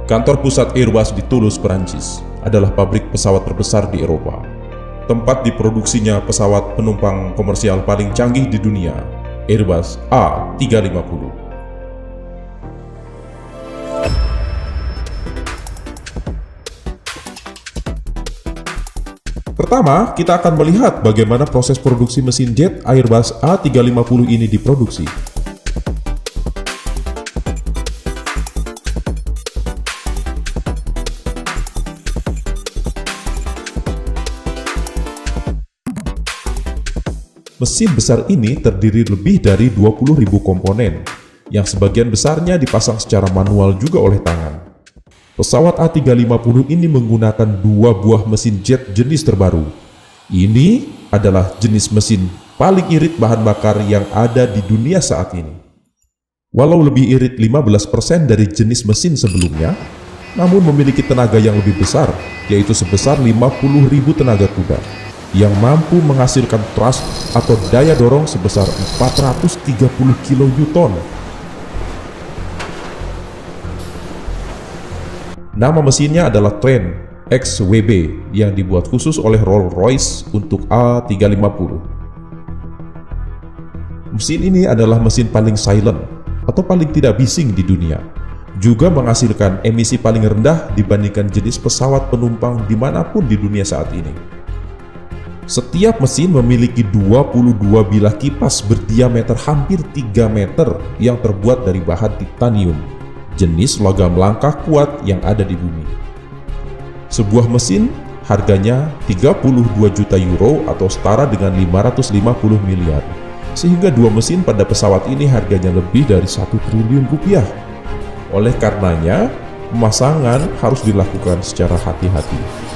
Kantor pusat Airbus di Toulouse, Perancis, adalah pabrik pesawat terbesar di Eropa. Tempat diproduksinya pesawat penumpang komersial paling canggih di dunia, Airbus A350. Pertama, kita akan melihat bagaimana proses produksi mesin jet Airbus A350 ini diproduksi. Mesin besar ini terdiri lebih dari 20.000 komponen, yang sebagian besarnya dipasang secara manual juga oleh tangan. Pesawat A350 ini menggunakan 2 buah mesin jet jenis terbaru. Ini adalah jenis mesin paling irit bahan bakar yang ada di dunia saat ini. Walau lebih irit 15% dari jenis mesin sebelumnya, namun memiliki tenaga yang lebih besar, yaitu sebesar 50.000 tenaga kuda, yang mampu menghasilkan thrust atau daya dorong sebesar 430 kN. Nama mesinnya adalah Trent XWB yang dibuat khusus oleh Rolls-Royce untuk A350. Mesin ini adalah mesin paling silent atau paling tidak bising di dunia, juga menghasilkan emisi paling rendah dibandingkan jenis pesawat penumpang dimanapun di dunia saat ini. Setiap mesin memiliki 22 bilah kipas berdiameter hampir 3 meter yang terbuat dari bahan titanium, jenis logam langkah kuat yang ada di bumi. Sebuah mesin harganya 32 juta euro atau setara dengan 550 miliar, sehingga 2 mesin pada pesawat ini harganya lebih dari 1 triliun rupiah. Oleh karenanya, pemasangan harus dilakukan secara hati-hati.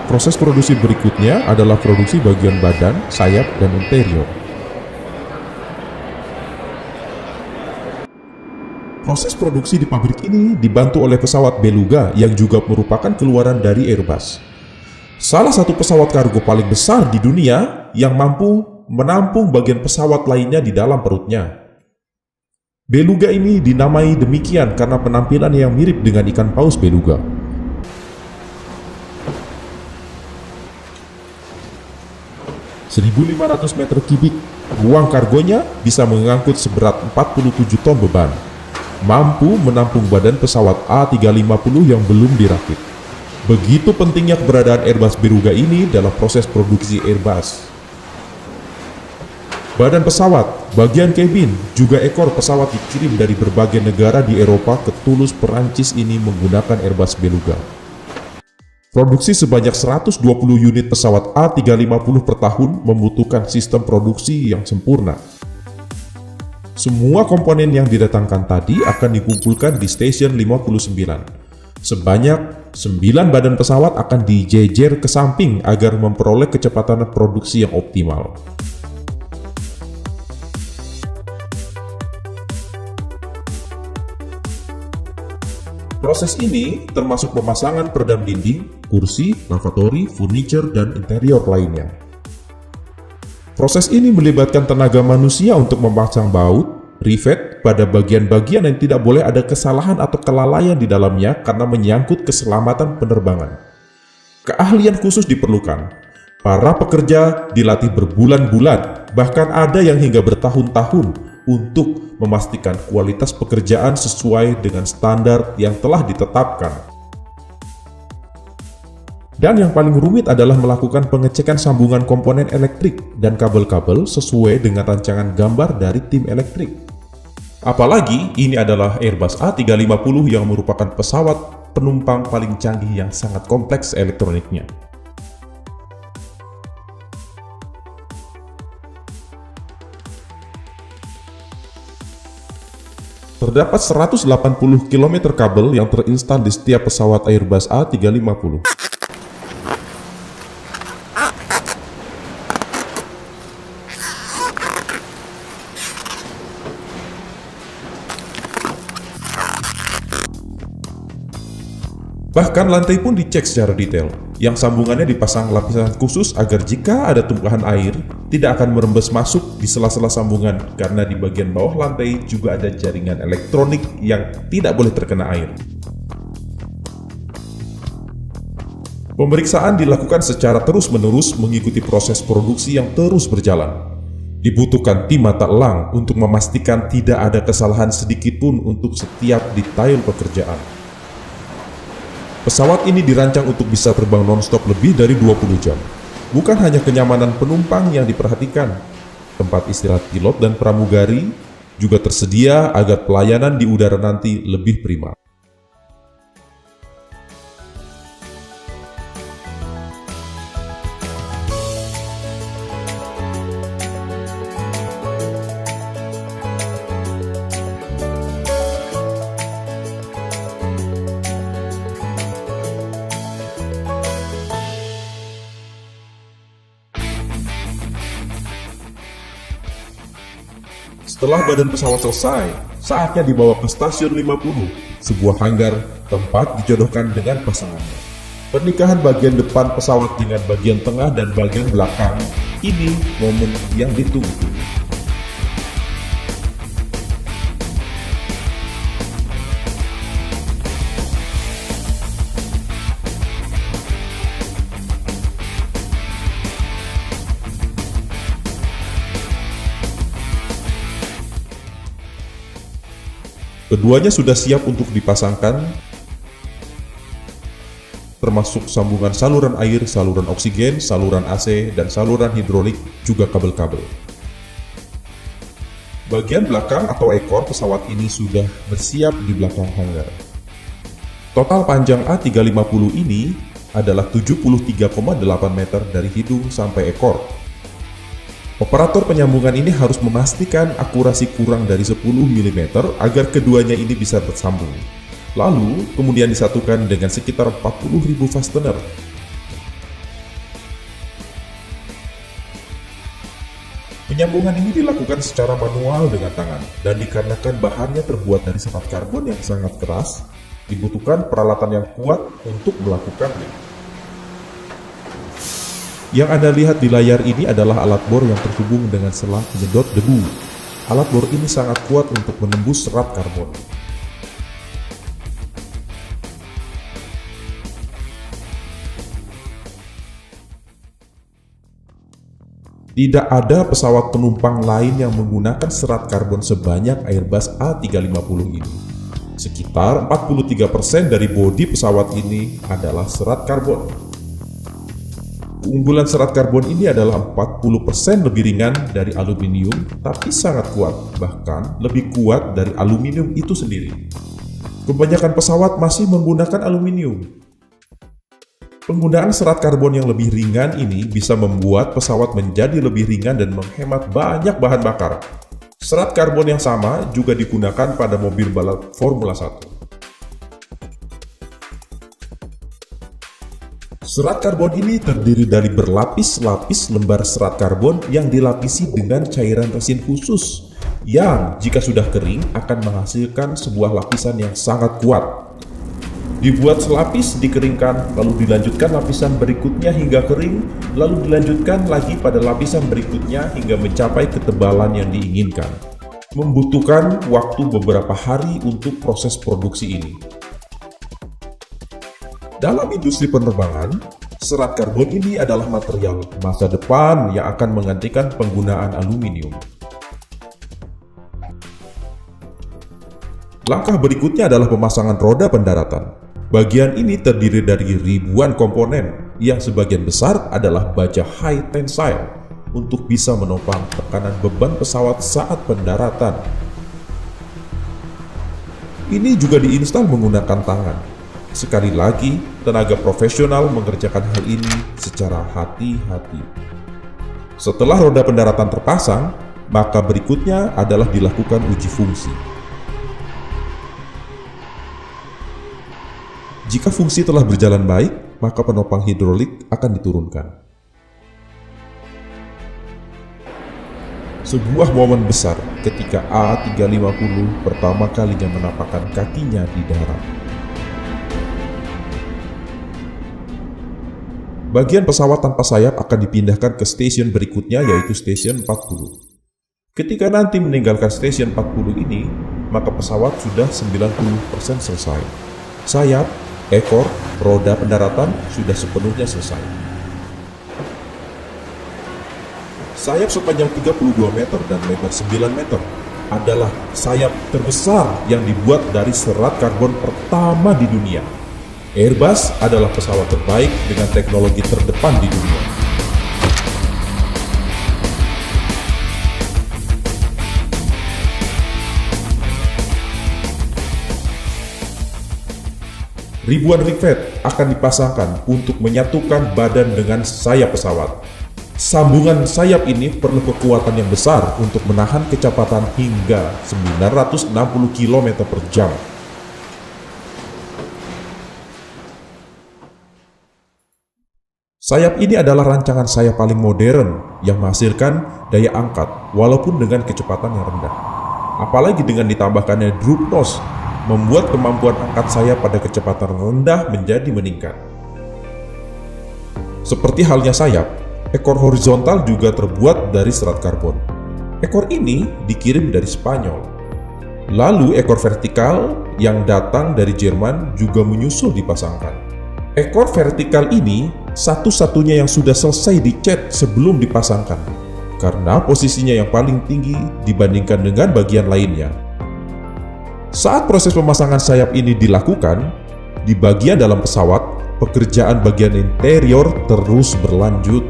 Proses produksi berikutnya adalah produksi bagian badan, sayap, dan interior. Proses produksi di pabrik ini dibantu oleh pesawat Beluga yang juga merupakan keluaran dari Airbus. Salah satu pesawat kargo paling besar di dunia yang mampu menampung bagian pesawat lainnya di dalam perutnya. Beluga ini dinamai demikian karena penampilan yang mirip dengan ikan paus beluga. 1.500 meter kubik ruang kargonya bisa mengangkut seberat 47 ton beban, mampu menampung badan pesawat A350 yang belum dirakit. Begitu pentingnya keberadaan Airbus Beluga ini dalam proses produksi Airbus. Badan pesawat, bagian kabin, juga ekor pesawat dikirim dari berbagai negara di Eropa ke Toulouse, Perancis ini menggunakan Airbus Beluga. Produksi sebanyak 120 unit pesawat A350 per tahun membutuhkan sistem produksi yang sempurna. Semua komponen yang didatangkan tadi akan dikumpulkan di Station 59. Sebanyak 9 badan pesawat akan dijejer ke samping agar memperoleh kecepatan produksi yang optimal. Proses ini termasuk pemasangan peredam dinding, kursi, lavatory, furniture, dan interior lainnya. Proses ini melibatkan tenaga manusia untuk memasang baut, rivet pada bagian-bagian yang tidak boleh ada kesalahan atau kelalaian di dalamnya karena menyangkut keselamatan penerbangan. Keahlian khusus diperlukan. Para pekerja dilatih berbulan-bulan, bahkan ada yang hingga bertahun-tahun untuk memastikan kualitas pekerjaan sesuai dengan standar yang telah ditetapkan. Dan yang paling rumit adalah melakukan pengecekan sambungan komponen elektrik dan kabel-kabel sesuai dengan rancangan gambar dari tim elektrik. Apalagi ini adalah Airbus A350 yang merupakan pesawat penumpang paling canggih yang sangat kompleks elektroniknya. Terdapat 180 km kabel yang terinstal di setiap pesawat Airbus A350. Bahkan lantai pun dicek secara detail, yang sambungannya dipasang lapisan khusus agar jika ada tumpahan air, tidak akan merembes masuk di sela-sela sambungan karena di bagian bawah lantai juga ada jaringan elektronik yang tidak boleh terkena air. Pemeriksaan dilakukan secara terus-menerus mengikuti proses produksi yang terus berjalan. Dibutuhkan tim mata elang untuk memastikan tidak ada kesalahan sedikitpun untuk setiap detail pekerjaan. Pesawat ini dirancang untuk bisa terbang non-stop lebih dari 20 jam. Bukan hanya kenyamanan penumpang yang diperhatikan, tempat istirahat pilot dan pramugari juga tersedia agar pelayanan di udara nanti lebih prima. Setelah badan pesawat selesai, saatnya dibawa ke stasiun 50, sebuah hanggar tempat dijodohkan dengan pasangannya. Pernikahan bagian depan pesawat dengan bagian tengah dan bagian belakang, ini momen yang ditunggu. Keduanya sudah siap untuk dipasangkan, termasuk sambungan saluran air, saluran oksigen, saluran AC, dan saluran hidrolik, juga kabel-kabel. Bagian belakang atau ekor pesawat ini sudah bersiap di belakang hanggar. Total panjang A350 ini adalah 73,8 meter dari hidung sampai ekor. Operator penyambungan ini harus memastikan akurasi kurang dari 10 mm agar keduanya ini bisa bersambung. Lalu, kemudian disatukan dengan sekitar 40.000 fastener. Penyambungan ini dilakukan secara manual dengan tangan, dan dikarenakan bahannya terbuat dari serat karbon yang sangat keras, dibutuhkan peralatan yang kuat untuk melakukannya. Yang Anda lihat di layar ini adalah alat bor yang terhubung dengan selang penyedot debu. Alat bor ini sangat kuat untuk menembus serat karbon. Tidak ada pesawat penumpang lain yang menggunakan serat karbon sebanyak Airbus A350 ini. Sekitar 43% dari bodi pesawat ini adalah serat karbon. Keunggulan serat karbon ini adalah 40% lebih ringan dari aluminium, tapi sangat kuat, bahkan lebih kuat dari aluminium itu sendiri. Kebanyakan pesawat masih menggunakan aluminium. Penggunaan serat karbon yang lebih ringan ini bisa membuat pesawat menjadi lebih ringan dan menghemat banyak bahan bakar. Serat karbon yang sama juga digunakan pada mobil balap Formula 1. Serat karbon ini terdiri dari berlapis-lapis lembar serat karbon yang dilapisi dengan cairan resin khusus yang jika sudah kering akan menghasilkan sebuah lapisan yang sangat kuat. Dibuat selapis, dikeringkan, lalu dilanjutkan lapisan berikutnya hingga kering, lalu dilanjutkan lagi pada lapisan berikutnya hingga mencapai ketebalan yang diinginkan. Membutuhkan waktu beberapa hari untuk proses produksi ini. Dalam industri penerbangan, serat karbon ini adalah material masa depan yang akan menggantikan penggunaan aluminium. Langkah berikutnya adalah pemasangan roda pendaratan. Bagian ini terdiri dari ribuan komponen yang sebagian besar adalah baja high tensile untuk bisa menopang tekanan beban pesawat saat pendaratan. Ini juga diinstal menggunakan tangan. Sekali lagi, tenaga profesional mengerjakan hal ini secara hati-hati. Setelah roda pendaratan terpasang, maka berikutnya adalah dilakukan uji fungsi. Jika fungsi telah berjalan baik, maka penopang hidrolik akan diturunkan. Sebuah momen besar ketika A350 pertama kalinya menapakkan kakinya di darat. bagian pesawat tanpa sayap akan dipindahkan ke stasiun berikutnya, yaitu stasiun 40. Ketika nanti meninggalkan stasiun 40 ini, maka pesawat sudah 90% selesai. Sayap, ekor, roda pendaratan sudah sepenuhnya selesai. Sayap sepanjang 32 meter dan lebar 9 meter adalah sayap terbesar yang dibuat dari serat karbon pertama di dunia. Airbus adalah pesawat terbaik dengan teknologi terdepan di dunia. Ribuan rivet akan dipasangkan untuk menyatukan badan dengan sayap pesawat. Sambungan sayap ini perlu kekuatan yang besar untuk menahan kecepatan hingga 960 km per jam. Sayap ini adalah rancangan sayap paling modern yang menghasilkan daya angkat walaupun dengan kecepatan yang rendah. Apalagi dengan ditambahkannya droop nose, membuat kemampuan angkat sayap pada kecepatan rendah menjadi meningkat. Seperti halnya sayap, ekor horizontal juga terbuat dari serat karbon. Ekor ini dikirim dari Spanyol. Lalu ekor vertikal yang datang dari Jerman juga menyusul dipasangkan. Ekor vertikal ini satu-satunya yang sudah selesai dicat sebelum dipasangkan, karena posisinya yang paling tinggi dibandingkan dengan bagian lainnya. Saat proses pemasangan sayap ini dilakukan, di bagian dalam pesawat, pekerjaan bagian interior terus berlanjut.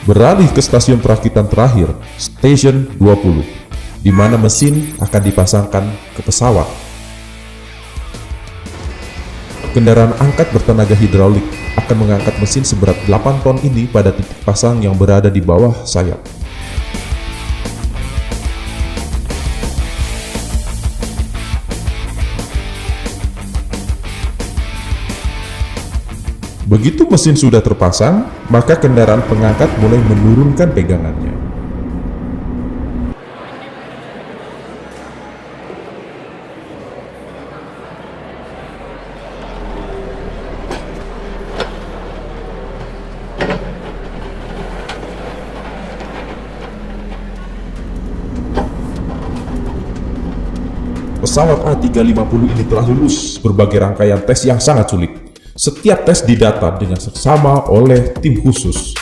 Beralih ke stasiun perakitan terakhir, Station 20, di mana mesin akan dipasangkan ke pesawat. Kendaraan angkat bertenaga hidraulik akan mengangkat mesin seberat 8 ton ini pada titik pasang yang berada di bawah sayap. Begitu mesin sudah terpasang, maka kendaraan pengangkat mulai menurunkan pegangannya. Pesawat A350 ini telah lulus berbagai rangkaian tes yang sangat sulit. Setiap tes didata dengan seksama oleh tim khusus.